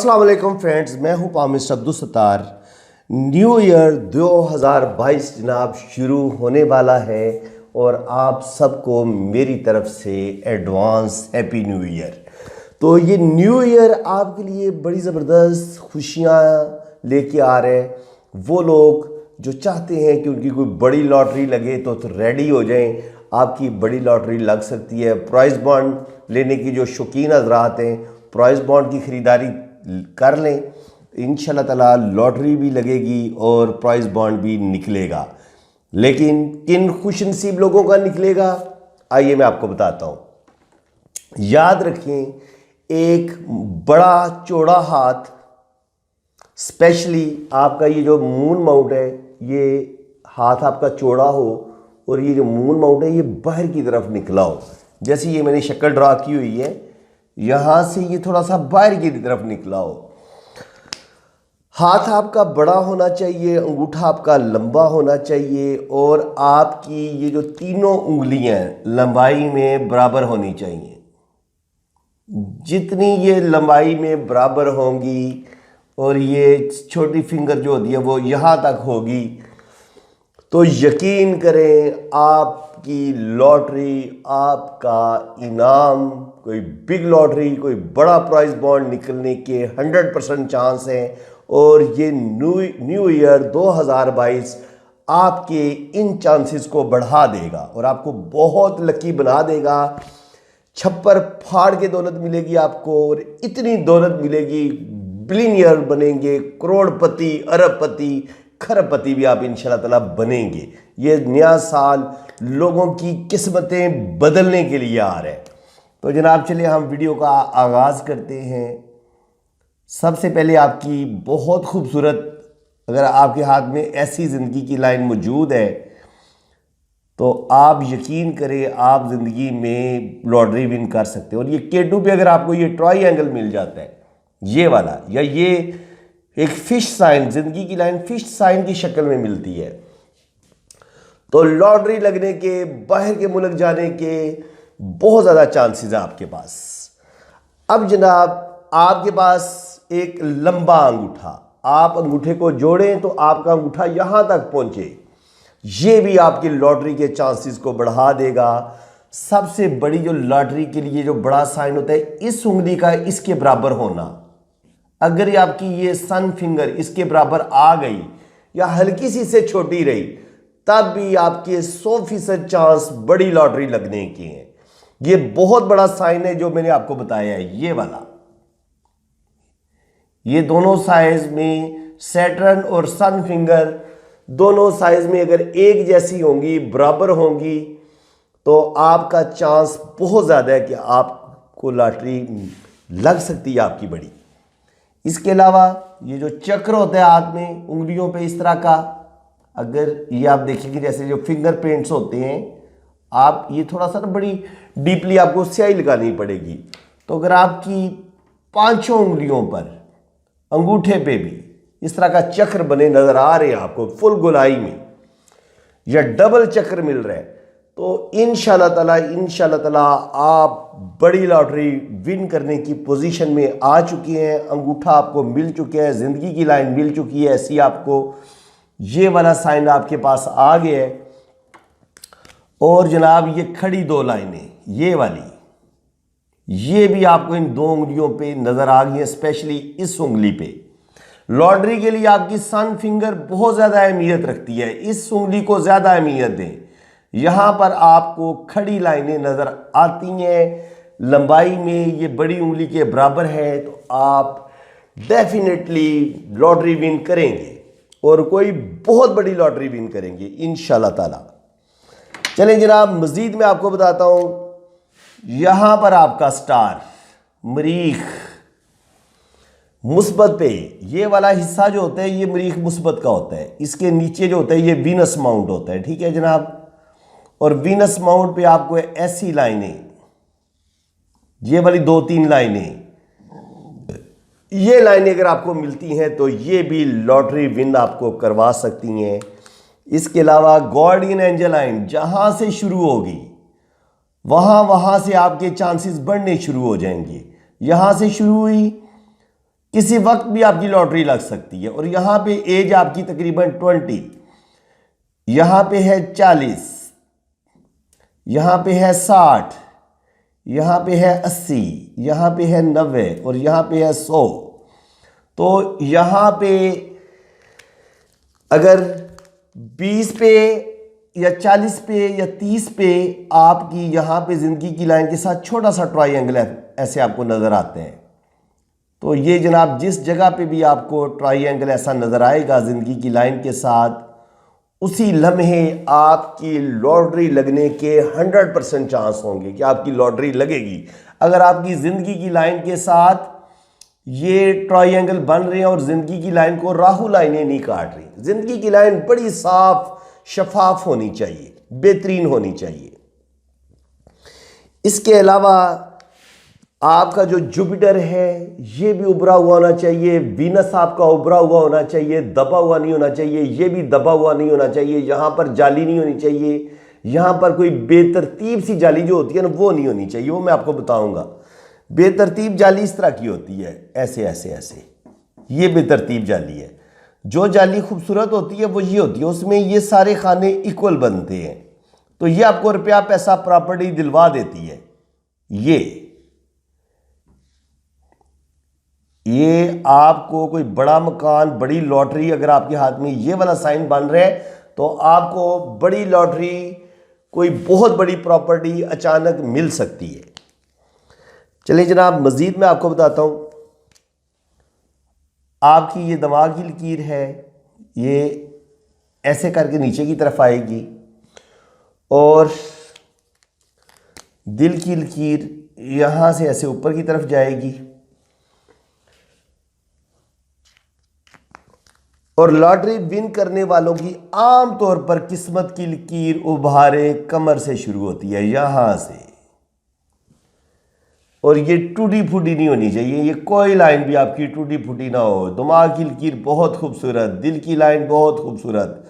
अस्सलाम वालेकुम फ्रेंड्स, मैं हूं palmist Abdul Sattar. New year 2022 जनाब शुरू होने वाला है और आप सबको मेरी तरफ से एडवांस हैप्पी न्यू ईयर। तो ये न्यू ईयर आपके लिए बड़ी ज़बरदस्त खुशियाँ लेके आ रहे हैं। वो लोग जो चाहते हैं कि उनकी कोई बड़ी लॉटरी लगे तो रेडी हो जाएं, आपकी बड़ी लॉटरी लग सकती है। प्राइज़ बॉन्ड लेने की जो शौकीन हज़रात हैं, प्राइज़ बॉन्ड की ख़रीदारी कर लें, इंशाल्लाह ताला लॉटरी भी लगेगी और प्राइज़ बॉन्ड भी निकलेगा। लेकिन किन खुशनसीब लोगों का निकलेगा, आइए मैं आपको बताता हूँ। याद रखें, एक बड़ा चौड़ा हाथ, स्पेशली आपका ये जो मून माउंट है, ये हाथ आपका चौड़ा हो और ये जो मून माउंट है ये बाहर की तरफ निकला हो। जैसे ये मैंने शक्ल ड्रा की हुई है, यहाँ से ये थोड़ा सा बाहर की तरफ निकला हो। हाथ आपका बड़ा होना चाहिए, अंगूठा आपका लंबा होना चाहिए और आपकी ये जो तीनों उंगलियां लंबाई में बराबर होनी चाहिए। जितनी ये लंबाई में बराबर होंगी और ये छोटी फिंगर जो होती है वो यहाँ तक होगी, तो यकीन करें आपकी लॉटरी, आपका इनाम, कोई बिग लॉटरी, कोई बड़ा प्राइज़ बॉन्ड निकलने के 100% चांस हैं। और ये न्यू ईयर 2022 आपके इन चांसेस को बढ़ा देगा और आपको बहुत लकी बना देगा। छप्पर फाड़ के दौलत मिलेगी आपको और इतनी दौलत मिलेगी, बिलियनियर बनेंगे, करोड़पति, अरबपति, खरबपति भी आप इंशाल्लाह ताला बनेंगे। ये नया साल लोगों की किस्मतें बदलने के लिए आ रहा है। तो जनाब चलिए हम वीडियो का आगाज़ करते हैं। सबसे पहले आपकी बहुत खूबसूरत, अगर आपके हाथ में ऐसी ज़िंदगी की लाइन मौजूद है तो आप यकीन करें आप ज़िंदगी में लॉटरी विन कर सकते हो। और ये K2 पे अगर आपको ये ट्रायंगल मिल जाता है, ये वाला, या ये एक फिश साइन, ज़िंदगी की लाइन फिश साइन की शक्ल में मिलती है, तो लॉटरी लगने के, बाहर के मुल्क जाने के बहुत ज़्यादा चांसेस है आपके पास। अब जनाब आपके पास एक लंबा अंगूठा, आप अंगूठे को जोड़ें तो आपका अंगूठा यहाँ तक पहुँचे, ये भी आपकी लॉटरी के चांसेस को बढ़ा देगा। सबसे बड़ी जो लॉटरी के लिए जो बड़ा साइन होता है, इस उंगली का इसके बराबर होना। अगर ये आपकी ये सन फिंगर इसके बराबर आ गई या हल्की सी से छोटी रही, तब भी आपके 100% चांस बड़ी लॉटरी लगने के हैं। ये बहुत बड़ा साइन है जो मैंने आपको बताया है, ये वाला। ये दोनों साइज में सैटर्न और सन फिंगर दोनों साइज में अगर एक जैसी होंगी, बराबर होंगी, तो आपका चांस बहुत ज़्यादा है कि आपको लॉटरी लग सकती है आपकी बड़ी। इसके अलावा ये जो चक्र होता है हाथ में, उंगलियों पे इस तरह का, अगर ये आप देखेंगे जैसे जो फिंगर प्रिंट्स होते हैं, आप ये थोड़ा सा ना बड़ी डीपली आपको स्याही लगानी पड़ेगी। तो अगर आपकी पांचों उंगलियों पर, अंगूठे पे भी इस तरह का चक्र बने नजर आ रहे हैं आपको फुल गोलाई में, या डबल चक्र मिल रहा है, तो इंशाल्लाह ताला आप बड़ी लॉटरी विन करने की पोजीशन में आ चुकी हैं। अंगूठा आपको मिल चुके हैं, ज़िंदगी की लाइन मिल चुकी है, ऐसी आपको ये वाला साइन आपके पास आ गया है। और जनाब ये खड़ी दो लाइनें, ये वाली, ये भी आपको इन दो उंगलियों पे नज़र आ गई है, स्पेशली इस उंगली पे। लॉटरी के लिए आपकी सन फिंगर बहुत ज़्यादा अहमियत रखती है, इस उंगली को ज़्यादा अहमियत दें। यहाँ पर आपको खड़ी लाइनें नज़र आती हैं, लंबाई में ये बड़ी उंगली के बराबर है, तो आप डेफिनेटली लॉटरी विन करेंगे और कोई बहुत बड़ी लॉटरी विन करेंगे इंशाल्लाह ताला। चलें जनाब, मज़ीद मैं आपको बताता हूँ। यहाँ पर आपका स्टार, मरीख, मुस्बत पे, ये वाला हिस्सा जो होता है ये मरीख मुस्बत का होता है। इसके नीचे जो होता है ये वीनस माउंट होता है, ठीक है जनाब। और वीनस माउंट पे आपको ऐसी लाइनें, ये वाली 2-3 लाइनें, ये लाइनें अगर आपको मिलती हैं तो ये भी लॉटरी विन आपको करवा सकती हैं। इसके अलावा गार्डियन एंजल लाइन जहां से शुरू होगी वहां से आपके चांसेस बढ़ने शुरू हो जाएंगे। यहां से शुरू हुई, किसी वक्त भी आपकी लॉटरी लग सकती है। और यहां पे एज आपकी तकरीबन 20, यहां पे है 40, यहां पे है 60, यहां पे है 80, यहां पे है 90 और यहां पे है 100। तो यहां पे अगर 20 पे या 40 पे या 30 पे आपकी यहां पे जिंदगी की लाइन के साथ छोटा सा ट्रायंगल ऐसे आपको नजर आते हैं। तो ये जनाब जिस जगह पे भी आपको ट्रायंगल ऐसा नजर आएगा जिंदगी की लाइन के साथ, उसी लम्हे आपकी लॉटरी लगने के 100% चांस होंगे कि आपकी लॉटरी लगेगी। अगर आपकी जिंदगी की लाइन के साथ ये ट्रायंगल बन रहे हैं और जिंदगी की लाइन को राहु लाइनें नहीं काट रही, जिंदगी की लाइन बड़ी साफ शफाफ होनी चाहिए, बेहतरीन होनी चाहिए। इसके अलावा आपका जो जुपिटर है ये भी उभरा हुआ होना चाहिए, वीनस आपका उभरा हुआ होना चाहिए, दबा हुआ नहीं होना चाहिए, ये भी दबा हुआ नहीं होना चाहिए, यहां पर जाली नहीं होनी चाहिए, यहां पर कोई बेतरतीब सी जाली जो होती है ना वो नहीं होनी चाहिए, वो मैं आपको बताऊंगा। बेतरतीब जाली इस तरह की होती है, ऐसे ऐसे ऐसे, ये बेतरतीब जाली है। जो जाली खूबसूरत होती है वो ये होती है, उसमें ये सारे खाने इक्वल बनते हैं, तो ये आपको रुपया पैसा प्रॉपर्टी दिलवा देती है। ये आपको कोई बड़ा मकान, बड़ी लॉटरी अगर आपके हाथ में ये वाला साइन बन रहा है तो आपको बड़ी लॉटरी, कोई बहुत बड़ी प्रॉपर्टी अचानक मिल सकती है। चलिए जनाब मजीद मैं आपको बताता हूं। आपकी ये दिमाग की लकीर है, ये ऐसे करके नीचे की तरफ आएगी और दिल की लकीर यहां से ऐसे ऊपर की तरफ जाएगी और लॉटरी विन करने वालों की आम तौर पर किस्मत की लकीर उभारे कमर से शुरू होती है, यहां से, और ये टूटी फूटी नहीं होनी चाहिए, ये कोई लाइन भी आपकी टूटी फूटी ना हो। दिमाग की लकीर बहुत खूबसूरत, दिल की लाइन बहुत खूबसूरत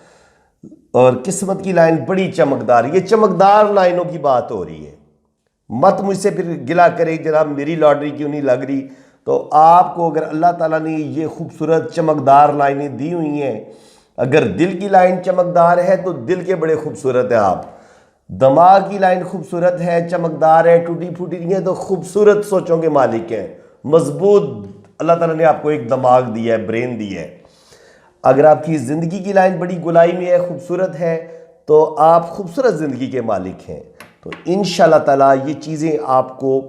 और किस्मत की लाइन बड़ी चमकदार। ये चमकदार लाइनों की बात हो रही है। मत मुझसे फिर गिला करे जनाब मेरी लॉटरी क्यों नहीं लग रही। तो आपको अगर अल्लाह ताला ने ये खूबसूरत चमकदार लाइनें दी हुई हैं, अगर दिल की लाइन चमकदार है तो दिल के बड़े खूबसूरत है आप, दिमाग की लाइन खूबसूरत है, चमकदार है, टूटी फूटी नहीं है, तो खूबसूरत सोचों के मालिक हैं, मजबूत अल्लाह ताला ने आपको एक दिमाग दिया है, ब्रेन दी है। अगर आपकी ज़िंदगी की लाइन बड़ी गुलाई में है, खूबसूरत है, तो आप खूबसूरत ज़िंदगी के मालिक हैं। तो इंशाअल्लाह ताला ये चीज़ें आपको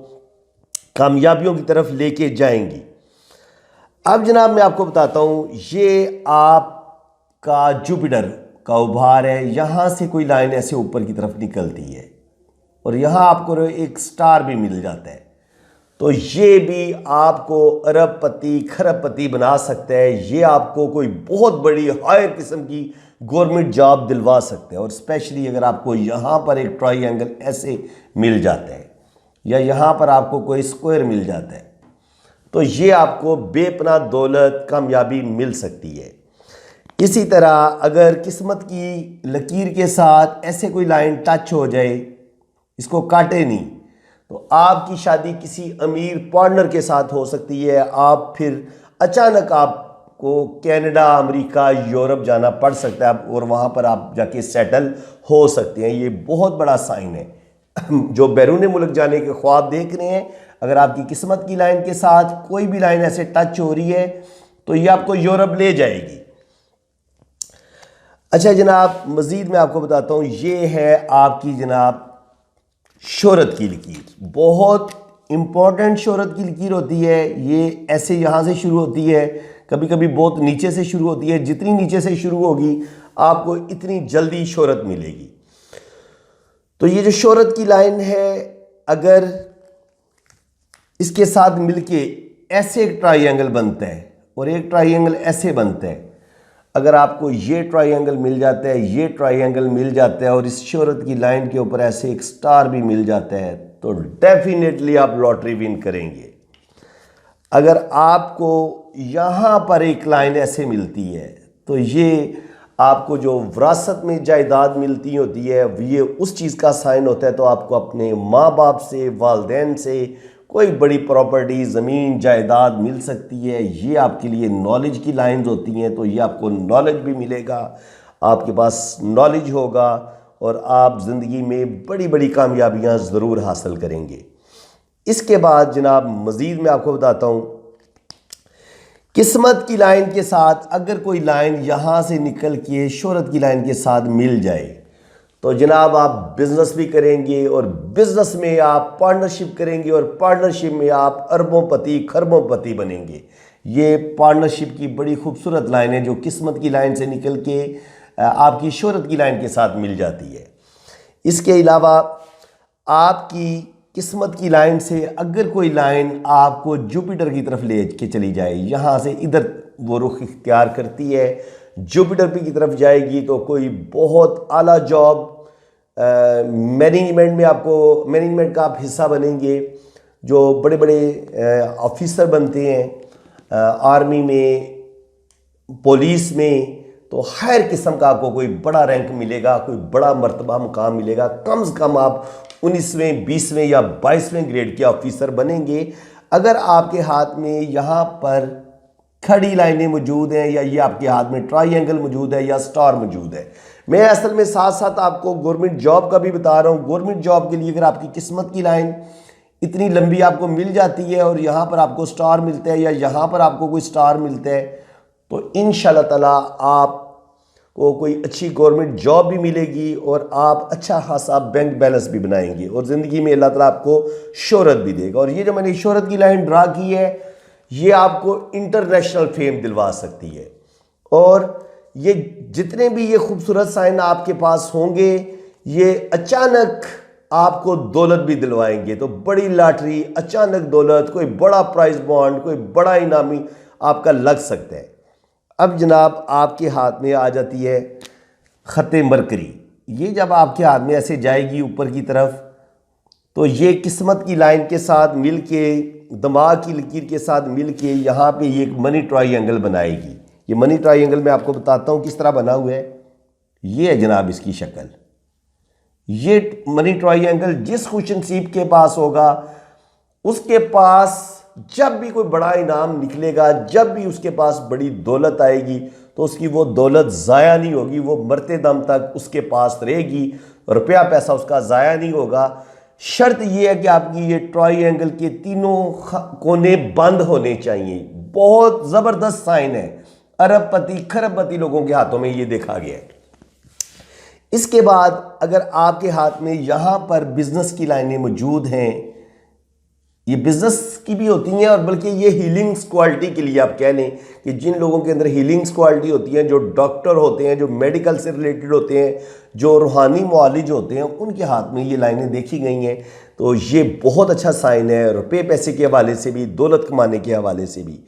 कामयाबियों की तरफ लेके जाएंगी। अब जनाब मैं आपको बताता हूँ, ये आपका जुपिटर का उभार है, यहाँ से कोई लाइन ऐसे ऊपर की तरफ निकलती है और यहाँ आपको एक स्टार भी मिल जाता है, तो ये भी आपको अरबपति खरबपति बना सकता है। ये आपको कोई बहुत बड़ी हायर किस्म की गवर्नमेंट जॉब दिलवा सकते हैं। और स्पेशली अगर आपको यहाँ पर एक ट्रायंगल ऐसे मिल जाता है या यहाँ पर आपको कोई स्क्वायर मिल जाता है, तो ये आपको बेपनाह दौलत कामयाबी मिल सकती है। इसी तरह अगर किस्मत की लकीर के साथ ऐसे कोई लाइन टच हो जाए, इसको काटे नहीं, तो आपकी शादी किसी अमीर पार्टनर के साथ हो सकती है। आप फिर अचानक आपको कनाडा, अमेरिका, यूरोप जाना पड़ सकता है और वहाँ पर आप जाके सेटल हो सकते हैं। ये बहुत बड़ा साइन है। जो बैरून मुल्क जाने के ख्वाब देख रहे हैं, अगर आपकी किस्मत की लाइन के साथ कोई भी लाइन ऐसे टच हो रही है तो ये आपको यूरोप ले जाएगी। अच्छा जनाब मज़ीद मैं आपको बताता हूँ, ये है आपकी जनाब शोहरत की लकीर, बहुत इम्पॉर्टेंट शोहरत की लकीर होती है। ये ऐसे यहाँ से शुरू होती है, कभी कभी बहुत नीचे से शुरू होती है। जितनी नीचे से शुरू होगी आपको इतनी जल्दी शोहरत मिलेगी। तो ये जो शोहरत की लाइन है, अगर इसके साथ मिलके ऐसे एक ट्रायंगल बनता है और एक ट्रायंगल ऐसे बनता है, अगर आपको ये ट्रायंगल मिल जाता है, ये ट्रायंगल मिल जाता है और इस शोहरत की लाइन के ऊपर ऐसे एक स्टार भी मिल जाता है, तो डेफिनेटली आप लॉटरी विन करेंगे। अगर आपको यहाँ पर एक लाइन ऐसे मिलती है तो ये आपको जो विरासत में जायदाद मिलती होती है ये उस चीज़ का साइन होता है। तो आपको अपने माँ बाप से, वालिदैन से कोई बड़ी प्रॉपर्टी, ज़मीन जायदाद मिल सकती है। ये आपके लिए नॉलेज की लाइंस होती हैं, तो ये आपको नॉलेज भी मिलेगा, आपके पास नॉलेज होगा और आप ज़िंदगी में बड़ी बड़ी कामयाबियाँ ज़रूर हासिल करेंगे। इसके बाद जनाब मज़ीद मैं आपको बताता हूँ, किस्मत की लाइन के साथ अगर कोई लाइन यहाँ से निकल के शोहरत की लाइन के साथ मिल जाए तो जनाब आप बिज़नेस भी करेंगे और बिज़नेस में आप पार्टनरशिप करेंगे और पार्टनरशिप में आप अरबोंपति खरबोंपति बनेंगे। ये पार्टनरशिप की बड़ी खूबसूरत लाइन है जो किस्मत की लाइन से निकल के आपकी शोहरत की लाइन के साथ मिल जाती है। इसके अलावा आपकी किस्मत की लाइन से अगर कोई लाइन आपको जुपिटर की तरफ ले के चली जाए, यहाँ से इधर वो रुख इख्तियार करती है, जुपिटर पे की तरफ जाएगी तो कोई बहुत आला जॉब मैनेजमेंट में आपको मैनेजमेंट का आप हिस्सा बनेंगे, जो बड़े बड़े ऑफिसर बनते हैं आर्मी में, पुलिस में, तो हर किस्म का आपको कोई बड़ा रैंक मिलेगा, कोई बड़ा मर्तबा मुकाम मिलेगा। कम से कम आप 19वें 20वें या 22वें ग्रेड के ऑफिसर बनेंगे अगर आपके हाथ में यहाँ पर खड़ी लाइनें मौजूद हैं या ये आपके हाथ में ट्रायंगल मौजूद है या स्टार मौजूद है। मैं असल में साथ साथ आपको गवर्नमेंट जॉब का भी बता रहा हूँ। गवर्नमेंट जॉब के लिए अगर आपकी किस्मत की लाइन इतनी लंबी आपको मिल जाती है और यहाँ पर आपको स्टार मिलता है या यहाँ पर आपको कोई स्टार मिलता है तो इंशाल्लाह ताला आपको कोई अच्छी गवर्नमेंट जॉब भी मिलेगी और आप अच्छा खासा बैंक बैलेंस भी बनाएंगे और ज़िंदगी में अल्लाह ताला आपको शोहरत भी देगा। और ये जो मैंने शोहरत की लाइन ड्रा की है ये आपको इंटरनेशनल फेम दिलवा सकती है। और ये जितने भी ये खूबसूरत साइन आपके पास होंगे ये अचानक आपको दौलत भी दिलवाएंगे। तो बड़ी लॉटरी, अचानक दौलत, कोई बड़ा प्राइज बॉन्ड, कोई बड़ा इनामी आपका लग सकता है। अब जनाब आपके हाथ में आ जाती है ख़त मरकरी। ये जब आपके हाथ में ऐसे जाएगी ऊपर की तरफ तो ये किस्मत की लाइन के साथ मिल के, दिमाग की लकीर के साथ मिल के यहाँ पे ये एक मनी ट्रायंगल बनाएगी। ये मनी ट्रायंगल मैं आपको बताता हूँ किस तरह बना हुआ है। ये है जनाब इसकी शक्ल। ये मनी ट्रायंगल जिस खुशनसीब के पास होगा उसके पास जब भी कोई बड़ा इनाम निकलेगा, जब भी उसके पास बड़ी दौलत आएगी तो उसकी वो दौलत ज़ाया नहीं होगी, वो मरते दम तक उसके पास रहेगी, रुपया पैसा उसका ज़ाया नहीं होगा। शर्त ये है कि आपकी ये ट्रायंगल के तीनों कोने बंद होने चाहिए। बहुत ज़बरदस्त साइन है, अरबपति खरबपति लोगों के हाथों में ये देखा गया है। इसके बाद अगर आपके हाथ में यहाँ पर बिजनेस की लाइनें मौजूद हैं, ये बिजनेस की भी होती हैं और बल्कि ये हीलिंग्स क्वालिटी के लिए आप कह लें कि जिन लोगों के अंदर हीलिंग्स क्वालिटी होती है, जो डॉक्टर होते हैं, जो मेडिकल से रिलेटेड होते हैं, जो रूहानी मुआलिज होते हैं, उनके हाथ में ये लाइनें देखी गई हैं। तो ये बहुत अच्छा साइन है रुपये पैसे के हवाले से भी, दौलत कमाने के हवाले से भी।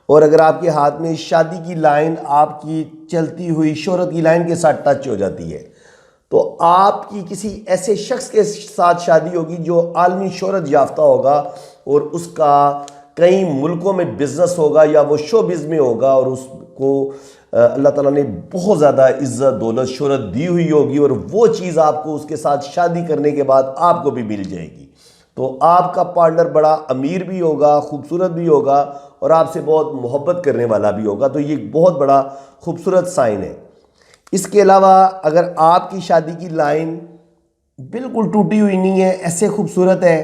और अगर आपके हाथ में शादी की लाइन आपकी चलती हुई शोहरत की लाइन के साथ टच हो जाती है तो आपकी किसी ऐसे शख्स के साथ शादी होगी जो आलमी शोहरत याफ्ता होगा और उसका कई मुल्कों में बिजनेस होगा या वो शोबिज़ में होगा और उसको अल्लाह ताला ने बहुत ज़्यादा इज़्ज़त दौलत शोहरत दी हुई होगी और वो चीज़ आपको उसके साथ शादी करने के बाद आपको भी मिल जाएगी। तो आपका पार्टनर बड़ा अमीर भी होगा, खूबसूरत भी होगा और आपसे बहुत मोहब्बत करने वाला भी होगा। तो ये बहुत बड़ा खूबसूरत साइन है। इसके अलावा अगर आपकी शादी की लाइन बिल्कुल टूटी हुई नहीं है, ऐसे खूबसूरत है,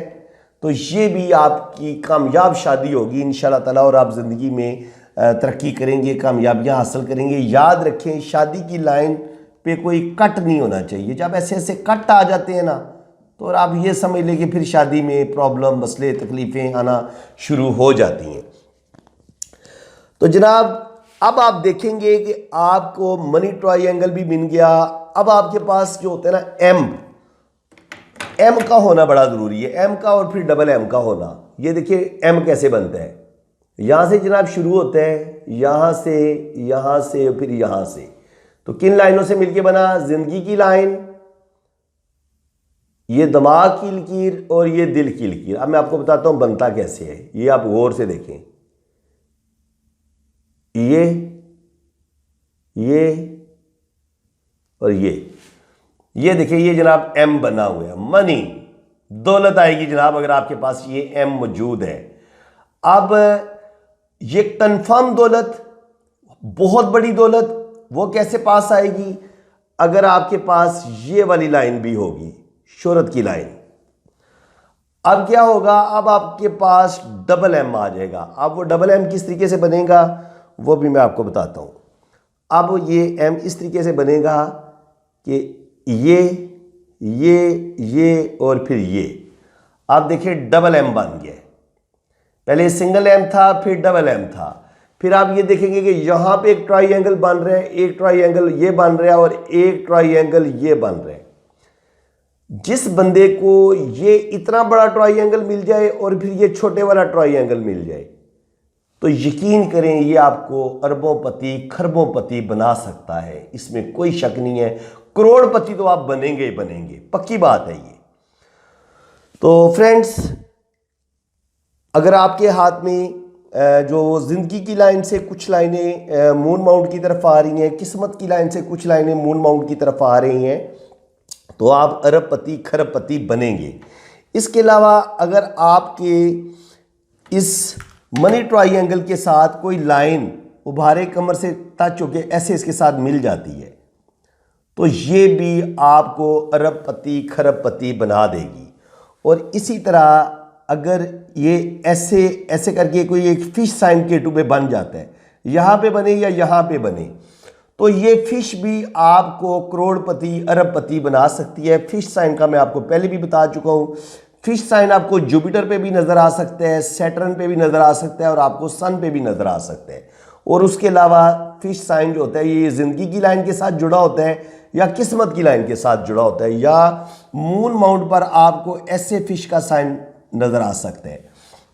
तो ये भी आपकी कामयाब शादी होगी इंशाल्लाह ताला और आप ज़िंदगी में तरक्की करेंगे, कामयाबियां हासिल करेंगे। याद रखें शादी की लाइन पे कोई कट नहीं होना चाहिए। जब ऐसे ऐसे कट आ जाते हैं ना तो आप ये समझ लें कि फिर शादी में प्रॉब्लम, मसले, तकलीफ़ें आना शुरू हो जाती हैं। तो जनाब अब आप देखेंगे कि आपको मनी ट्रायंगल भी मिल गया। अब आपके पास जो होता है ना एम का होना बड़ा ज़रूरी है, एम का और फिर डबल एम का होना। ये देखिए एम कैसे बनता है। यहाँ से जनाब शुरू होता है, यहाँ से फिर यहाँ से। तो किन लाइनों से मिलके बना? ज़िंदगी की लाइन, ये दिमाग की लकीर और ये दिल की लकीर। अब मैं आपको बताता हूँ बनता कैसे है। ये आप गौर से देखें, ये और ये देखिए, ये जनाब एम बना हुआ है, मनी। दौलत आएगी जनाब अगर आपके पास ये एम मौजूद है। अब ये कन्फर्म दौलत, बहुत बड़ी दौलत, वो कैसे पास आएगी? अगर आपके पास ये वाली लाइन भी होगी, शोहरत की लाइन। अब क्या होगा? अब आपके पास डबल एम आ जाएगा। अब वो डबल एम किस तरीके से बनेगा वो भी मैं आपको बताता हूं। अब ये एम इस तरीके से बनेगा कि ये और फिर ये। आप देखिए डबल एम बन गया। पहले सिंगल एम था, फिर डबल एम था। फिर आप ये देखेंगे कि यहां पे एक ट्राइंगल बन रहा है, एक ट्राइंगल ये बन रहा है और एक ट्राइंगल ये बन रहा है। जिस बंदे को ये इतना बड़ा ट्राइंगल मिल जाए और फिर ये छोटे वाला ट्राइंगल मिल जाए तो यकीन करें ये आपको अरबोंपति खरबोंपति बना सकता है, इसमें कोई शक नहीं है। करोड़पति तो आप बनेंगे ही बनेंगे, पक्की बात है ये। तो फ्रेंड्स, अगर आपके हाथ में जो ज़िंदगी की लाइन से कुछ लाइनें मून माउंट की तरफ आ रही हैं, किस्मत की लाइन से कुछ लाइनें मून माउंट की तरफ आ रही हैं, तो आप अरबपति खरबपति बनेंगे। इसके अलावा अगर आपके इस मनी ट्राइंगल के साथ कोई लाइन उभारे कमर से टच होके ऐसे इसके साथ मिल जाती है तो ये भी आपको अरबपति खरबपति बना देगी। और इसी तरह अगर ये ऐसे ऐसे करके कोई एक फिश साइन K2 पे बन जाता है, यहाँ पे बने या यहाँ पे बने, तो ये फिश भी आपको करोड़पति अरबपति बना सकती है। फिश साइन का मैं आपको पहले भी बता चुका हूँ। फिश साइन आपको जुपिटर पे भी नज़र आ सकता है, सैटर्न पे भी नज़र आ सकता है और आपको सन पे भी नज़र आ सकता है। और उसके अलावा फिश साइन जो होता है ये ज़िंदगी की लाइन के साथ जुड़ा होता है या किस्मत की लाइन के साथ जुड़ा होता है, या मून माउंट पर आपको ऐसे फिश का साइन नज़र आ सकता है।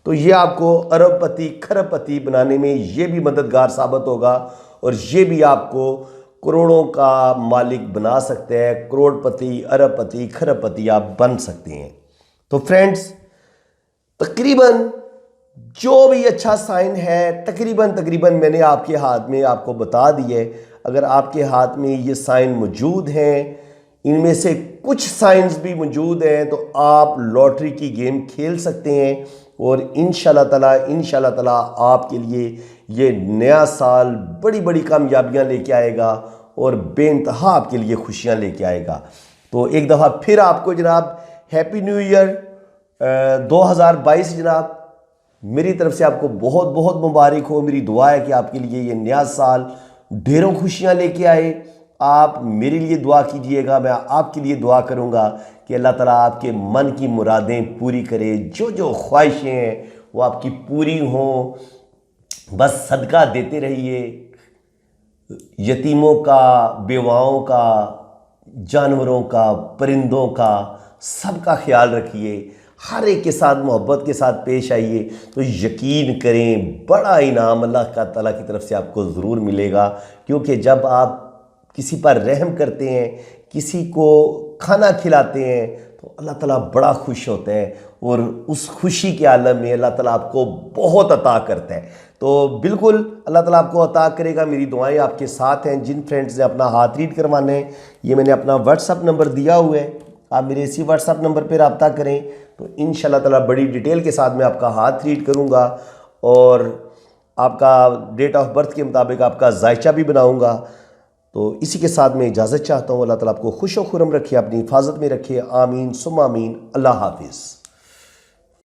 तो ये आपको अरबपति खरबपति बनाने में ये भी मददगार साबित होगा और ये भी आपको करोड़ों का मालिक बना सकते हैं। करोड़पति अरबपति खरबपति आप बन सकते हैं। तो फ्रेंड्स, तकरीबन जो भी अच्छा साइन है तकरीबन मैंने आपके हाथ में आपको बता दिए। अगर आपके हाथ में ये साइन मौजूद हैं, इनमें से कुछ साइंस भी मौजूद हैं, तो आप लॉटरी की गेम खेल सकते हैं और इंशाल्लाह ताला आपके लिए ये नया साल बड़ी बड़ी कामयाबियां लेके आएगा और बेइंतहा आपके लिए खुशियां लेके आएगा। तो एक दफ़ा फिर आपको जनाब हैप्पी न्यू ईयर 2022 जनाब। मेरी तरफ से आपको बहुत बहुत मुबारक हो। मेरी दुआ है कि आपके लिए ये नया साल ढेरों खुशियां लेके आए। आप मेरे लिए दुआ कीजिएगा, मैं आपके लिए दुआ करूंगा कि अल्लाह ताला आपके मन की मुरादें पूरी करे। जो जो ख्वाहिशें हैं वो आपकी पूरी हों। बस सदका देते रहिए, यतीमों का, बेवाओं का, जानवरों का, परिंदों का, सबका ख्याल रखिए। हर एक के साथ मोहब्बत के साथ पेश आइए तो यकीन करें बड़ा इनाम अल्लाह ताला की तरफ से आपको ज़रूर मिलेगा। क्योंकि जब आप किसी पर रहम करते हैं, किसी को खाना खिलाते हैं तो अल्लाह ताला बड़ा खुश होता है और उस खुशी के आलम में अल्लाह ताला आपको बहुत अता करता है। तो बिल्कुल अल्लाह ताला आपको अता करेगा। मेरी दुआएं आपके साथ हैं। जिन फ्रेंड्स ने अपना हाथ रीड करवाना है, ये मैंने अपना व्हाट्सअप नंबर दिया हुआ है, आप मेरे इसी व्हाट्सअप नंबर पर रब्ता करें तो इंशाल्लाह ताला बड़ी डिटेल के साथ मैं आपका हाथ रीड करूँगा और आपका डेट ऑफ बर्थ के मुताबिक आपका जायचा भी बनाऊँगा। तो इसी के साथ मैं इजाज़त चाहता हूँ। अल्लाह ताला आपको खुश व खुर्रम रखे, अपनी हिफाजत में रखे। आमीन सुम्मा आमीन। अल्लाह हाफिज़।